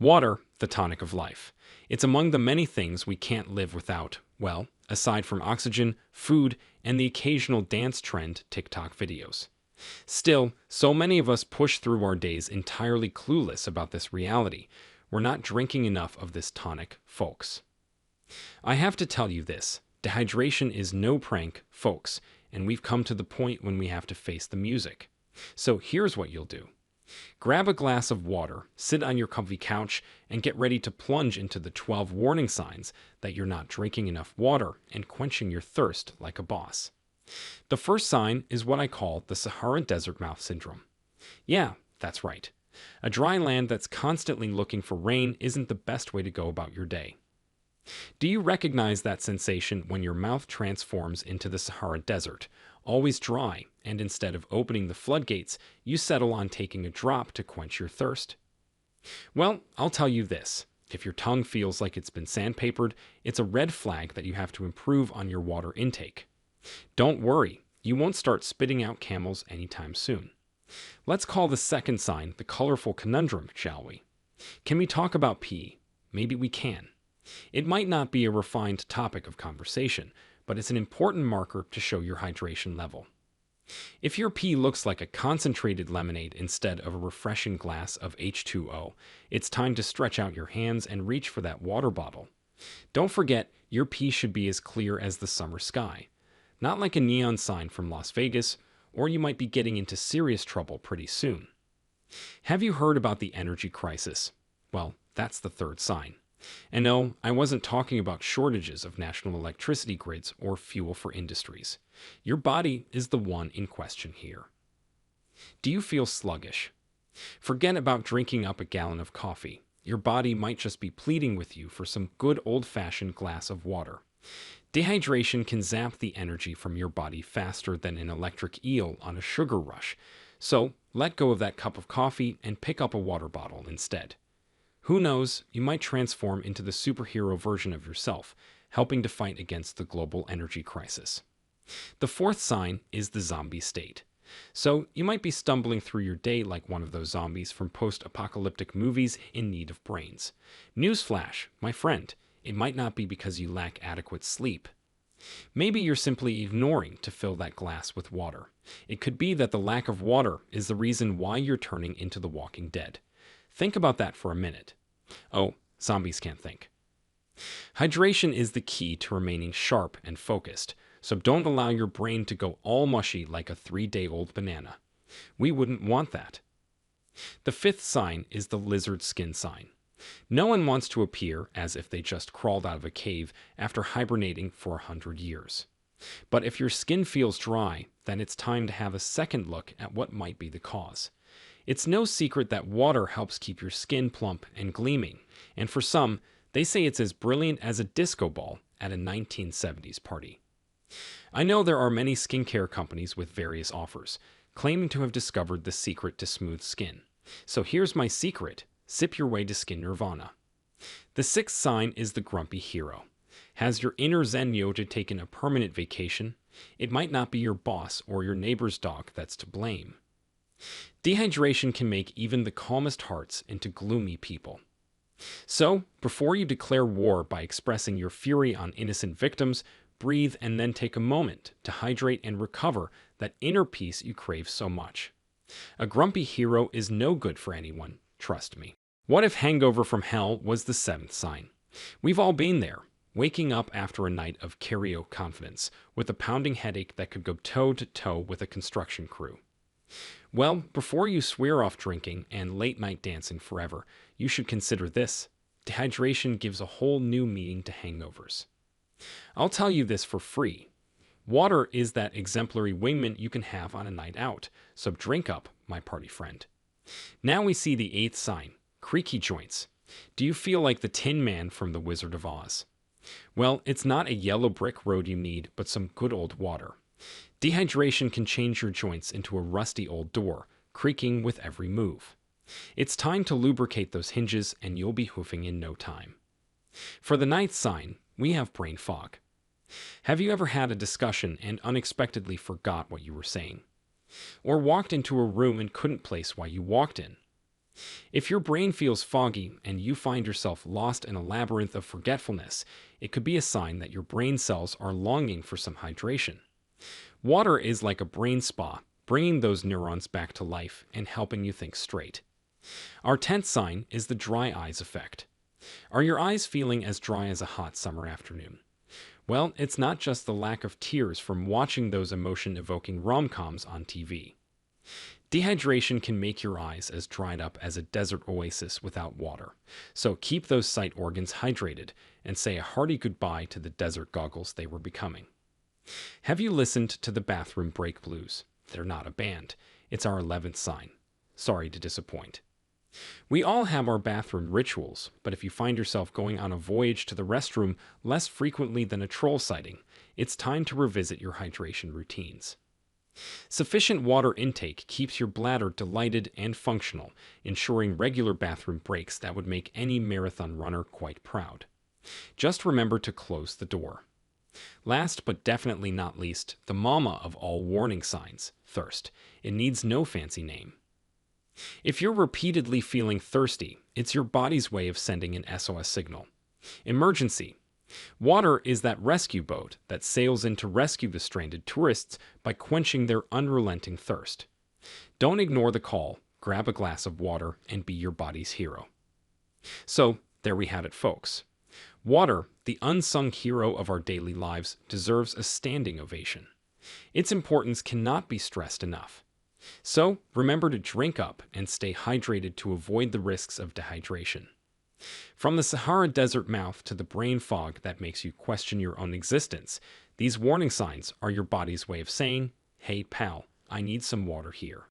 Water, the tonic of life. It's among the many things we can't live without, well, aside from oxygen, food, and the occasional dance trend TikTok videos. Still, so many of us push through our days entirely clueless about this reality. We're not drinking enough of this tonic, folks. I have to tell you this, dehydration is no prank, folks, and we've come to the point when we have to face the music. So here's what you'll do. Grab a glass of water, sit on your comfy couch, and get ready to plunge into the 12 warning signs that you're not drinking enough water and quenching your thirst like a boss. The first sign is what I call the Sahara Desert Mouth Syndrome. Yeah, that's right. A dry land that's constantly looking for rain isn't the best way to go about your day. Do you recognize that sensation when your mouth transforms into the Sahara Desert, always dry, and instead of opening the floodgates, you settle on taking a drop to quench your thirst? Well, I'll tell you this. If your tongue feels like it's been sandpapered, it's a red flag that you have to improve on your water intake. Don't worry, you won't start spitting out camels anytime soon. Let's call the second sign the colorful conundrum, shall we? Can we talk about pee? Maybe we can. It might not be a refined topic of conversation, but it's an important marker to show your hydration level. If your pee looks like a concentrated lemonade instead of a refreshing glass of H2O, it's time to stretch out your hands and reach for that water bottle. Don't forget, your pee should be as clear as the summer sky. Not like a neon sign from Las Vegas, or you might be getting into serious trouble pretty soon. Have you heard about the energy crisis? Well, that's the third sign. And no, I wasn't talking about shortages of national electricity grids or fuel for industries. Your body is the one in question here. Do you feel sluggish? Forget about drinking up a gallon of coffee. Your body might just be pleading with you for some good old-fashioned glass of water. Dehydration can zap the energy from your body faster than an electric eel on a sugar rush. So let go of that cup of coffee and pick up a water bottle instead. Who knows, you might transform into the superhero version of yourself, helping to fight against the global energy crisis. The fourth sign is the zombie state. So you might be stumbling through your day like one of those zombies from post-apocalyptic movies in need of brains. Newsflash, my friend, it might not be because you lack adequate sleep. Maybe you're simply ignoring to fill that glass with water. It could be that the lack of water is the reason why you're turning into the walking dead. Think about that for a minute. Oh, zombies can't think. Hydration is the key to remaining sharp and focused, so don't allow your brain to go all mushy like a 3-day-old banana. We wouldn't want that. The fifth sign is the lizard skin sign. No one wants to appear as if they just crawled out of a cave after hibernating for 100 years. But if your skin feels dry, then it's time to have a second look at what might be the cause. It's no secret that water helps keep your skin plump and gleaming, and for some, they say it's as brilliant as a disco ball at a 1970s party. I know there are many skincare companies with various offers, claiming to have discovered the secret to smooth skin. So here's my secret: sip your way to skin nirvana. The sixth sign is the grumpy hero. Has your inner Zen yogi taken a permanent vacation? It might not be your boss or your neighbor's dog that's to blame. Dehydration can make even the calmest hearts into gloomy people. So, before you declare war by expressing your fury on innocent victims, breathe and then take a moment to hydrate and recover that inner peace you crave so much. A grumpy hero is no good for anyone, trust me. What if hangover from hell was the seventh sign? We've all been there, waking up after a night of karaoke confidence with a pounding headache that could go toe-to-toe with a construction crew. Well, before you swear off drinking and late-night dancing forever, you should consider this. Dehydration gives a whole new meaning to hangovers. I'll tell you this for free. Water is that exemplary wingman you can have on a night out, so drink up, my party friend. Now we see the eighth sign, creaky joints. Do you feel like the Tin Man from The Wizard of Oz? Well, it's not a yellow brick road you need, but some good old water. Dehydration can change your joints into a rusty old door, creaking with every move. It's time to lubricate those hinges and you'll be hoofing in no time. For the ninth sign, we have brain fog. Have you ever had a discussion and unexpectedly forgot what you were saying? Or walked into a room and couldn't place why you walked in? If your brain feels foggy and you find yourself lost in a labyrinth of forgetfulness, it could be a sign that your brain cells are longing for some hydration. Water is like a brain spa, bringing those neurons back to life and helping you think straight. Our 10th sign is the dry eyes effect. Are your eyes feeling as dry as a hot summer afternoon? Well, it's not just the lack of tears from watching those emotion-evoking rom-coms on TV. Dehydration can make your eyes as dried up as a desert oasis without water. So keep those sight organs hydrated and say a hearty goodbye to the desert goggles they were becoming. Have you listened to the bathroom break blues? They're not a band. It's our 11th sign. Sorry to disappoint. We all have our bathroom rituals, but if you find yourself going on a voyage to the restroom less frequently than a troll sighting, it's time to revisit your hydration routines. Sufficient water intake keeps your bladder delighted and functional, ensuring regular bathroom breaks that would make any marathon runner quite proud. Just remember to close the door. Last but definitely not least, the mama of all warning signs, thirst. It needs no fancy name. If you're repeatedly feeling thirsty, it's your body's way of sending an SOS signal. Emergency. Water is that rescue boat that sails in to rescue the stranded tourists by quenching their unrelenting thirst. Don't ignore the call, grab a glass of water, and be your body's hero. So, there we had it, folks. Water, the unsung hero of our daily lives, deserves a standing ovation. Its importance cannot be stressed enough. So, remember to drink up and stay hydrated to avoid the risks of dehydration. From the Sahara Desert mouth to the brain fog that makes you question your own existence, these warning signs are your body's way of saying, "Hey pal, I need some water here."